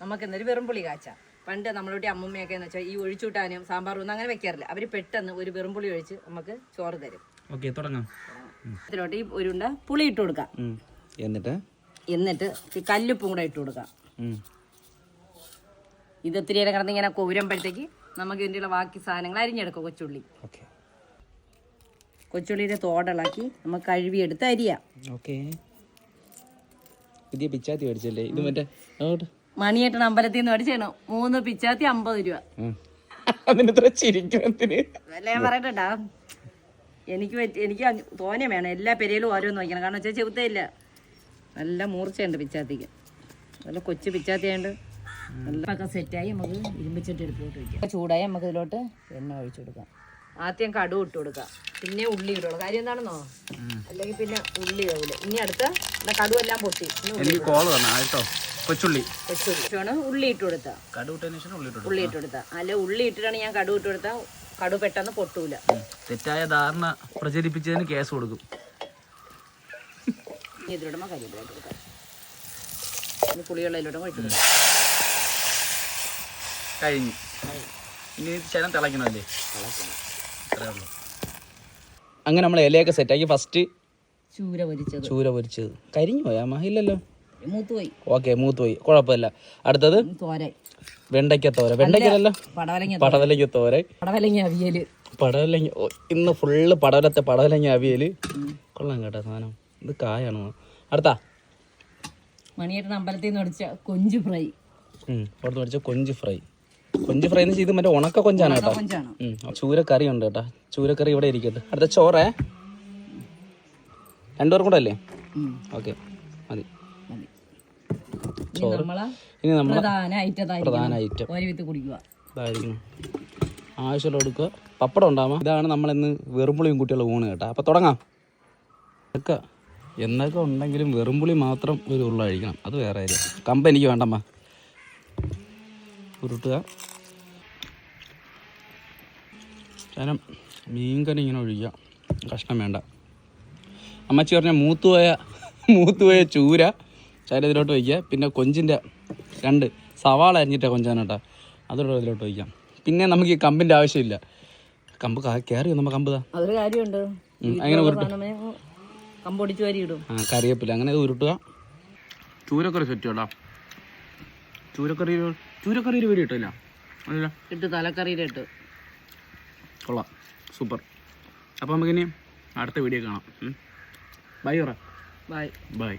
നമുക്ക് എന്നൊരു വെറുംപുളി കാച്ചാം. പണ്ട് നമ്മളോട്ട് അമ്മൂമ്മയൊക്കെ എന്ന് വെച്ചാൽ ഈ ഒഴിച്ചുകൂട്ടാനും സാമ്പാറും ഒന്നും അങ്ങനെ വെക്കാറില്ല. അവർ പെട്ടെന്ന് ഒരു വെറുംപുളി ഒഴിച്ച് നമുക്ക് ചോറ് തരും. തുടങ്ങാം. ഇതിലോട്ട് ഈ ഉരുണ്ട പുളി ഇട്ട് കൊടുക്കാം. എന്നിട്ട് കല്ലുപ്പും കൂടെ ഇട്ട് കൊടുക്കാം. ഇത് ഒത്തിരി നേരം കിടന്ന് ഇങ്ങനെ കോരുമ്പോഴത്തേക്ക് നമുക്ക് ഇതിൻ്റെ ബാക്കി സാധനങ്ങൾ അരിഞ്ഞെടുക്കാം. കൊച്ചുള്ളിയുടെ തോടിളക്കി നമുക്ക് കഴുകിയെടുത്ത് അരിയാം. മണിയേട്ടൻ അമ്പലത്തിൽ നിന്ന് മേടിച്ചാണ് 3 പിച്ചാത്തി 50 രൂപ. ഞാൻ പറയട്ടാ, എനിക്ക് തോനെ വേണം. എല്ലാ പെരയിലും ഓരോന്ന് നോക്കണം. കാരണം വെച്ചാൽ ചെവുത്തയില്ല. നല്ല മൂർച്ചയുണ്ട് പിച്ചാത്തിക്ക്. നല്ല കൊച്ചു പിച്ചാത്തിയുണ്ട്. നല്ല സെറ്റായി നമുക്ക് ഇരുമ്പിച്ചിട്ട് എടുത്തോട്ട് വയ്ക്കാം. ചൂടായി നമുക്ക് ഇതിലോട്ട് എണ്ണ ഒഴിച്ചു കൊടുക്കാം. ആദ്യം കടുക് ഇട്ട് കൊടുക്കാം, പിന്നെ ഉള്ളി ഇടുള്ളൂ. കാര്യം എന്താണെന്നോ, അല്ലെങ്കിൽ പിന്നെ ഉള്ളി ആവില്ല. ഇനി അടുത്ത കടുക് എല്ലാം പൊട്ടി കൊച്ചുള്ളി ഉള്ളി ഇട്ട് കൊടുത്താ ഉള്ളി ഇട്ട് കൊടുത്താ അല്ലെ ഉള്ളി ഇട്ടിട്ടാണ് ഞാൻ കടുക് ഇട്ട് കൊടുത്താൽ കടുക് പെട്ടെന്ന് പൊട്ടൂല. തെറ്റായ ധാരണ പ്രചരിപ്പിച്ചതിന് കേസ് കൊടുക്കും. ഇതിലിടുമ്പോ കരിവേപ്പില ഇട്ട് കൊടുക്കാം. പുളിവെള്ളം ഒഴിച്ചു കൊടുക്കാം. കഴിഞ്ഞു. ഇനി ശരം തിളയ്ക്കണല്ലേ? അങ്ങനെ നമ്മൾ ഇലയൊക്കെ സെറ്റാക്കി. ഫസ്റ്റ് ചൂര പൊരിച്ചത് കരിഞ്ഞു പോയാ ഇല്ലല്ലോ, ഓക്കെ മൂത്തുപോയി, കുഴപ്പമില്ല. അടുത്തത് വെണ്ടയ്ക്ക തോര. വെണ്ടയ്ക്കല്ല, പടവലങ്ങ തോര. പടവലങ്ങ ഇന്ന് ഫുള്ള് പടവലങ്ങ അവിയല്. കൊള്ളാം കേട്ടോ സാധനം. ഇത് കായാണ്. അടുത്താ മണിയേട്ടൻ അമ്പലത്തിൽ നിന്ന് മേടിച്ച കൊഞ്ച് ഫ്രൈ. അവിടുന്ന് മേടിച്ച കൊഞ്ച് ഫ്രൈ. കൊഞ്ച് ഫ്രൈ എന്ന് ചെയ്ത് മറ്റേ ഉണക്ക കൊഞ്ചാണ് കേട്ടോ. ചൂരക്കറി ഉണ്ട് കേട്ടോ. ചൂരക്കറി ഇവിടെ ഇരിക്കട്ടെ. അടുത്ത ചോറേ 2 പേർക്കും കൂടെ അല്ലേ? ഓക്കെ, മതി. ചോറ്. ഇനി നമ്മൾ പ്രധാന ഐറ്റം ഇതായിരിക്കണം. ആവശ്യമുള്ള കൊടുക്കുക. പപ്പടം ഉണ്ടാവാം. ഇതാണ് നമ്മളിന്ന് വെറുംപുളിയും കുട്ടിയുള്ള ഊണ് കേട്ടോ. അപ്പം തുടങ്ങാം. എന്നൊക്കെ ഉണ്ടെങ്കിലും വെറുംപുളി മാത്രം ഒരു ഉള്ള കഴിക്കണം. അത് വേറെ കാര്യം. കമ്പ എനിക്ക് വേണ്ടമ്മ. ഉരുട്ടുക. ശകലം മീൻകറി ഇങ്ങനെ ഒഴിക്കുക. കഷ്ണം വേണ്ട. അമ്മച്ചി പറഞ്ഞ മൂത്തുപോയ ചൂര ശകലം ഇതിലോട്ട് വയ്ക്കുക. പിന്നെ കൊഞ്ചിൻ്റെ 2 സവാള അരിഞ്ഞിട്ടാണ് കൊഞ്ചാണ് കേട്ടോ. അതോടെ ഇതിലോട്ട് വയ്ക്കാം. പിന്നെ നമുക്ക് ഈ കമ്പിൻ്റെ ആവശ്യമില്ല. കമ്പ് കയറി നമ്മൾ കമ്പ് അതൊരു കാര്യമുണ്ട്. അങ്ങനെ ഉരുട്ടും. കറിവേപ്പില അങ്ങനെ ഉരുട്ടുക. ചൂരക്കറി സെറ്റ് കേട്ടോ. ചൂരക്കറിയിൽ വരി ഇട്ടില്ല ഇട്ട് തലക്കറിയുടെ ഇട്ട് കൊള്ളാം. സൂപ്പർ. അപ്പോൾ നമുക്കിനി അടുത്ത വീഡിയോ കാണാം. ബൈ. ബൈ.